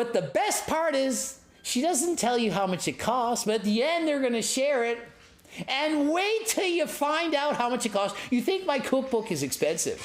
But the best part is, she doesn't tell you how much it costs, but at the end they're going to share it. And wait till you find out how much it costs. You think my cookbook is expensive.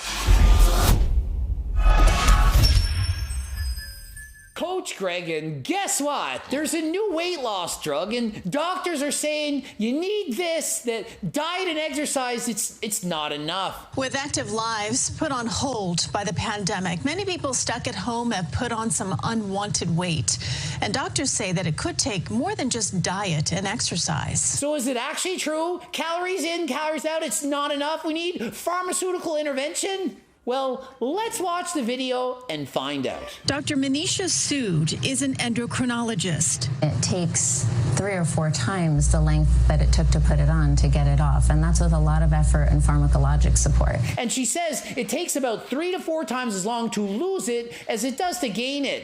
Coach Greg, and guess what? There's a new weight loss drug, and doctors are saying you need this, that diet and exercise, it's not enough. With active lives put on hold by the pandemic, many people stuck at home have put on some unwanted weight. And doctors say that it could take more than just diet and exercise. So is it actually true? Calories in, calories out, it's not enough? We need pharmaceutical intervention? Well, let's watch the video and find out. Dr. Manisha Sood is an endocrinologist. It takes 3 or 4 times the length that it took to put it on to get it off, and that's with a lot of effort and pharmacologic support. And she says it takes about 3 to 4 times as long to lose it as it does to gain it.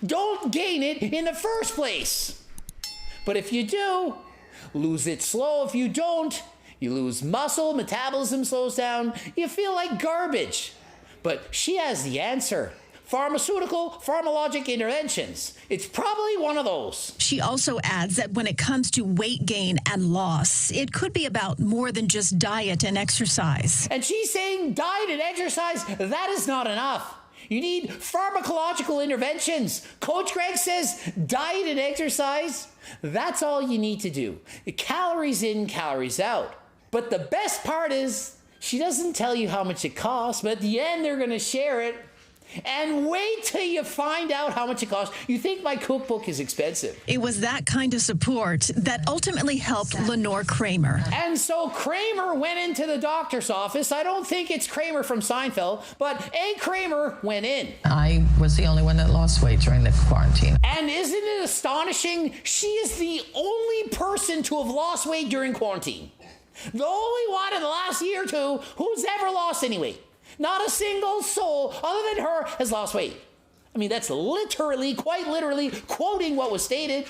Don't gain it in the first place. But if you do, lose it slow. If you don't, you lose muscle, metabolism slows down, you feel like garbage. But she has the answer. Pharmacologic interventions. It's probably one of those. She also adds that when it comes to weight gain and loss, it could be about more than just diet and exercise. And she's saying diet and exercise, that is not enough. You need pharmacological interventions. Coach Greg says diet and exercise, that's all you need to do. Calories in, calories out. But the best part is, she doesn't tell you how much it costs, but at the end they're going to share it. And wait till you find out how much it costs. You think my cookbook is expensive. It was that kind of support that ultimately helped Lenore Kramer. And so Kramer went into the doctor's office. I don't think it's Kramer from Seinfeld, but A. Kramer went in. I was the only one that lost weight during the quarantine. And isn't it astonishing? She is the only person to have lost weight during quarantine. The only one in the last year or two who's ever lost any weight. Not a single soul other than her has lost weight. I mean, that's literally, quite literally, quoting what was stated.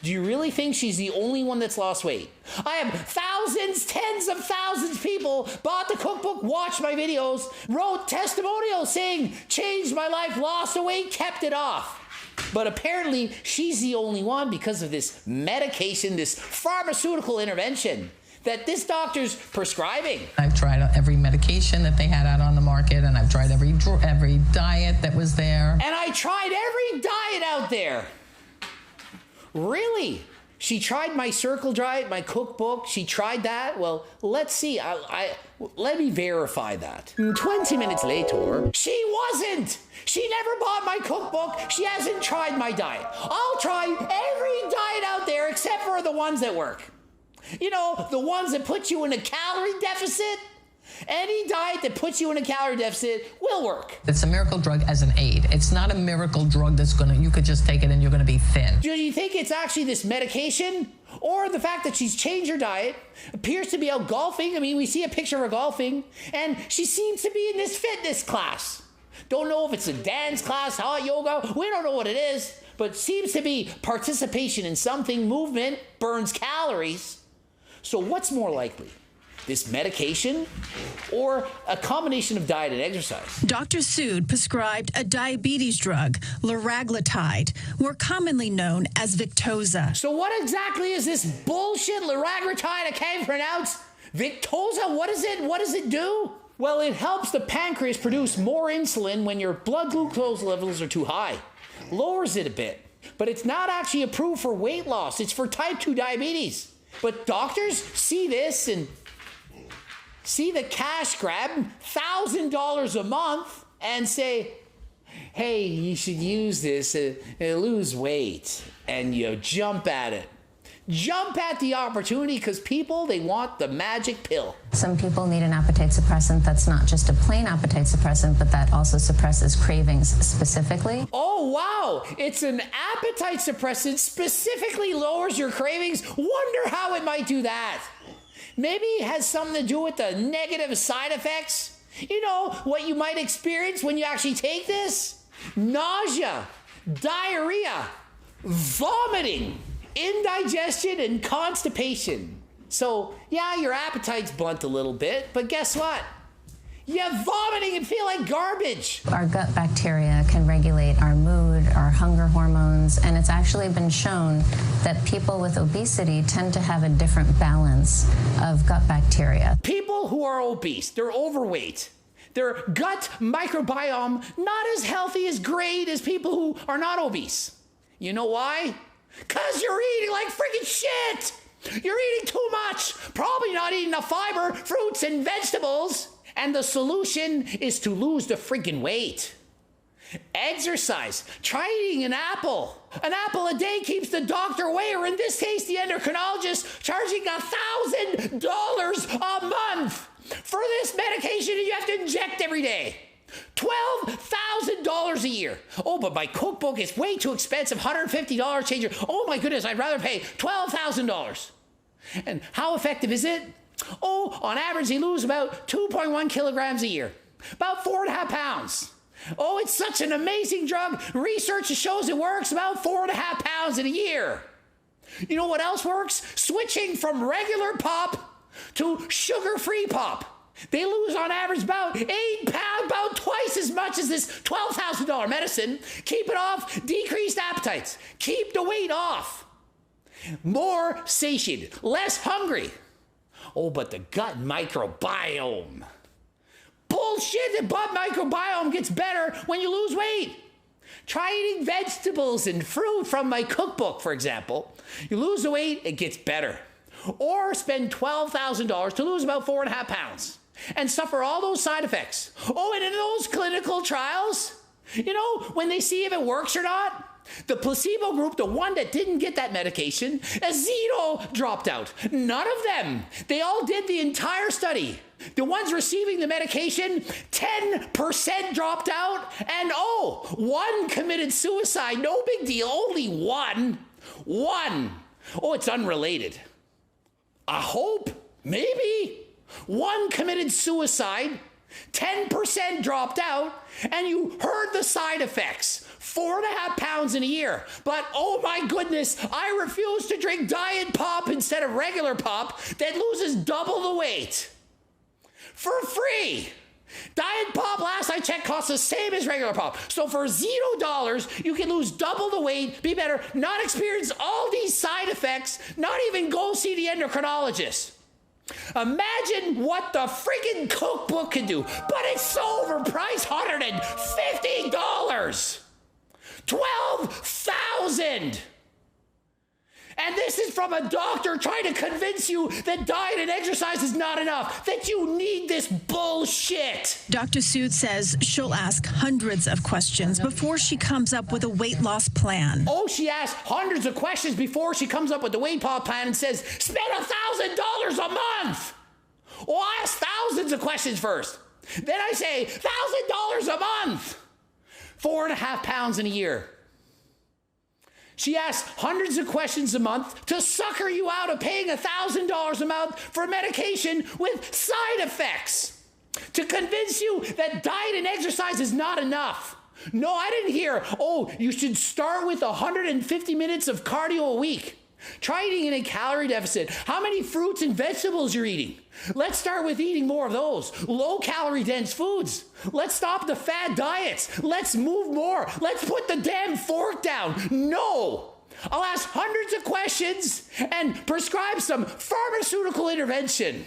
Do you really think she's the only one that's lost weight? I have thousands, tens of thousands of people bought the cookbook, watched my videos, wrote testimonials saying, changed my life, lost the weight, kept it off. But apparently, she's the only one because of this medication, this pharmaceutical intervention that this doctor's prescribing. I've tried every medication that they had out on the market, and I've tried every diet that was there. And I tried every diet out there. Really? She tried my circle diet, my cookbook. She tried that. Well, let's see. Let me verify that. 20 minutes later, she wasn't. She never bought my cookbook. She hasn't tried my diet. I'll try every diet out there except for the ones that work. You know, the ones that put you in a calorie deficit. Any diet that puts you in a calorie deficit will work. It's a miracle drug as an aid. It's not a miracle drug that's you could just take it and you're gonna be thin. Do you think it's actually this medication or the fact that she's changed her diet, appears to be out golfing? I mean, we see a picture of her golfing, and she seems to be in this fitness class. Don't know if it's a dance class, hot yoga, we don't know what it is, but seems to be participation in something, movement, burns calories. So what's more likely? This medication or a combination of diet and exercise? Dr. Sood prescribed a diabetes drug, liraglutide, more commonly known as Victoza. So what exactly is this bullshit liraglutide I can't pronounce? Victoza, what is it? What does it do? Well, it helps the pancreas produce more insulin when your blood glucose levels are too high. Lowers it a bit. But it's not actually approved for weight loss. It's for type 2 diabetes. But doctors see this and see the cash grab, $1,000 a month, and say, hey, you should use this to lose weight. And you jump at it. Jump at the opportunity because people, they want the magic pill. Some people need an appetite suppressant that's not just a plain appetite suppressant, but that also suppresses cravings specifically. Oh, wow. It's an appetite suppressant, specifically lowers your cravings. Wonder how it might do that. Maybe it has something to do with the negative side effects. You know, what you might experience when you actually take this? Nausea, diarrhea, vomiting, indigestion, and constipation. So, yeah, your appetite's blunt a little bit, but guess what? You're vomiting and feel like garbage. Our gut bacteria can regulate our mood, our our hunger hormones, and it's actually been shown that people with obesity tend to have a different balance of gut bacteria. People who are obese, they're overweight. Their gut microbiome not as healthy, as great as people who are not obese. You know why? Because you're eating like freaking shit. You're eating too much. Probably not eating enough fiber, fruits, and vegetables. And the solution is to lose the freaking weight. Exercise. Try eating an apple. An apple a day keeps the doctor away, or in this case, the endocrinologist, charging $1,000 a month for this medication you have to inject every day. $12,000 a year. Oh, but my cookbook is way too expensive, $150 changer. Oh my goodness, I'd rather pay $12,000. And how effective is it? Oh, on average, they lose about 2.1 kilograms a year, about 4.5 pounds. Oh, it's such an amazing drug. Research shows it works about 4.5 pounds in a year. You know what else works? Switching from regular pop to sugar-free pop. They lose on average about 8 pounds, about twice as much as this $12,000 medicine. Keep it off, decreased appetites. Keep the weight off. More satiated, less hungry. Oh, but the gut microbiome. Bullshit, the gut microbiome gets better when you lose weight. Try eating vegetables and fruit from my cookbook, for example. You lose the weight, it gets better. Or spend $12,000 to lose about 4.5 pounds and suffer all those side effects. Oh, and in those clinical trials, you know, when they see if it works or not, the placebo group, the one that didn't get that medication, zero dropped out. None of them. They all did the entire study. The ones receiving the medication, 10% dropped out, and one committed suicide. No big deal, only one. One. Oh, it's unrelated. I hope, maybe. One committed suicide, 10% dropped out, and you heard the side effects. 4.5 pounds in a year. But oh my goodness, I refuse to drink diet pop instead of regular pop that loses double the weight. For free. Diet pop, last I checked, costs the same as regular pop. So for $0, you can lose double the weight, be better, not experience all these side effects, not even go see the endocrinologist. Imagine what the freaking cookbook can do, but it's so overpriced, $150. 12,000. And this is from a doctor trying to convince you that diet and exercise is not enough, that you need this bullshit. Dr. Sood says she'll ask hundreds of questions before she comes up with a weight loss plan. Oh, she asks hundreds of questions before she comes up with the weight loss plan and says, spend $1,000 a month. Oh, I ask thousands of questions first. Then I say, $1,000 a month. 4.5 pounds in a year. She asks hundreds of questions a month to sucker you out of paying $1,000 a month for medication with side effects, to convince you that diet and exercise is not enough. No, I didn't hear, you should start with 150 minutes of cardio a week. Try eating in a calorie deficit. How many fruits and vegetables you're eating? Let's start with eating more of those. Low-calorie dense foods. Let's stop the fad diets. Let's move more. Let's put the damn fork down. No! I'll ask hundreds of questions and prescribe some pharmaceutical intervention.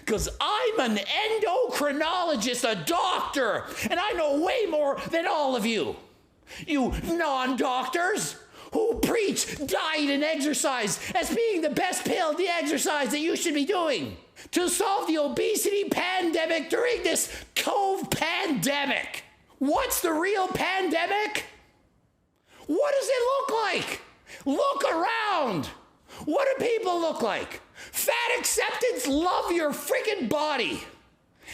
Because I'm an endocrinologist, a doctor, and I know way more than all of you. You non-doctors who preach diet and exercise as being the best pill, the exercise that you should be doing to solve the obesity pandemic during this COVID pandemic. What's the real pandemic? What does it look like? Look around. What do people look like? Fat acceptance, love your freaking body.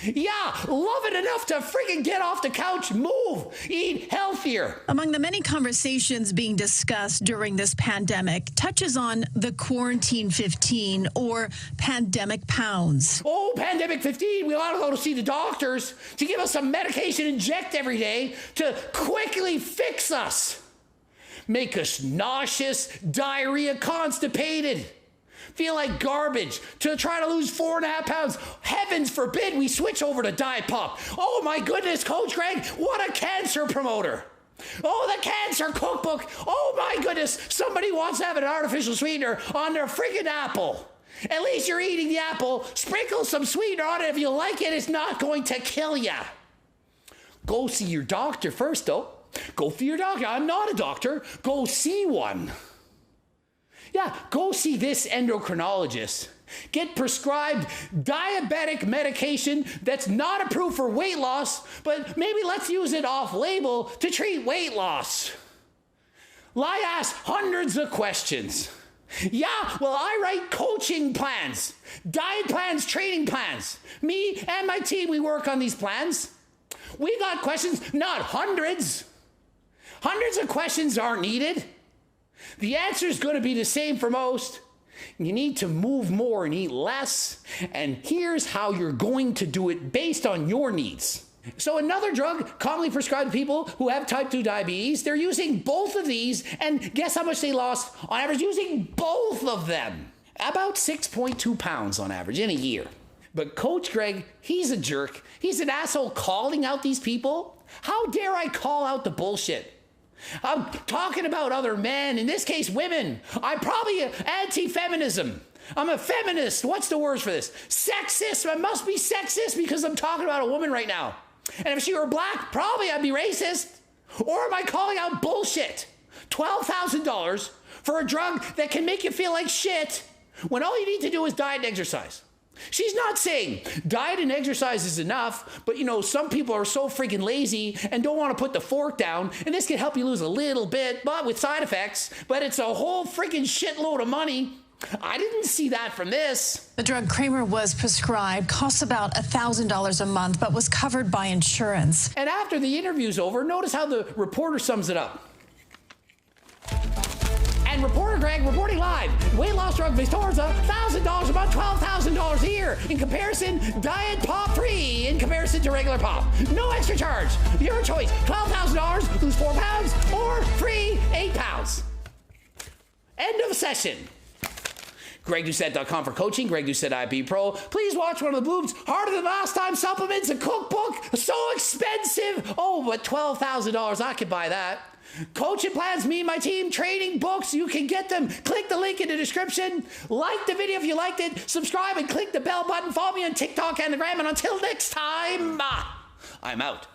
Yeah, love it enough to freaking get off the couch, move, eat healthier. Among the many conversations being discussed during this pandemic touches on the quarantine 15 or pandemic pounds. Oh, pandemic 15, we ought to go to see the doctors to give us some medication inject every day to quickly fix us. Make us nauseous, diarrhea, constipated. Feel like garbage to try to lose 4.5 pounds. Heavens forbid we switch over to diet pop. Oh my goodness, Coach Greg, what a cancer promoter. Oh, the cancer cookbook. Oh my goodness, somebody wants to have an artificial sweetener on their friggin' apple. At least you're eating the apple. Sprinkle some sweetener on it. If you like it, it's not going to kill you. Go see your doctor first, though. Go see your doctor. I'm not a doctor. Go see one. Yeah, go see this endocrinologist. Get prescribed diabetic medication that's not approved for weight loss, but maybe let's use it off-label to treat weight loss. I ask hundreds of questions. Yeah, well, I write coaching plans, diet plans, training plans. Me and my team, we work on these plans. We got questions, not hundreds. Hundreds of questions aren't needed. The answer is going to be the same for most. You need to move more and eat less. And here's how you're going to do it based on your needs. So another drug commonly prescribed to people who have type 2 diabetes, they're using both of these, and guess how much they lost on average using both of them? About 6.2 pounds on average in a year. But Coach Greg, he's a jerk. He's an asshole calling out these people. How dare I call out the bullshit? I'm talking about other men, in this case women. I'm probably anti-feminism. I'm a feminist. What's the word for this? Sexist. I must be sexist because I'm talking about a woman right now. And if she were black, probably I'd be racist. Or am I calling out bullshit? $12,000 for a drug that can make you feel like shit when all you need to do is diet and exercise. She's not saying diet and exercise is enough, but some people are so freaking lazy and don't want to put the fork down, and this can help you lose a little bit, but with side effects, but it's a whole freaking shitload of money. I didn't see that from this. The drug Kramer was prescribed costs about $1,000 a month, but was covered by insurance. And after the interview's over, notice how the reporter sums it up. And reporter Greg reporting live. Weight loss drug Victoza, $1,000 a month, $12,000 a year. In comparison, diet pop free in comparison to regular pop. No extra charge. Your choice. $12,000, lose 4 pounds, or free 8 pounds. End of session. GregDoucette.com for coaching. Greg Doucette IB Pro. Please watch one of the boobs. Harder than last time supplements, a cookbook. So expensive. Oh, but $12,000. I could buy that. Coaching plans, me and my team, training books, you can get them. Click the link in the description. Like the video if you liked it. Subscribe and click the bell button. Follow me on TikTok and the Gram. And until next time, I'm out.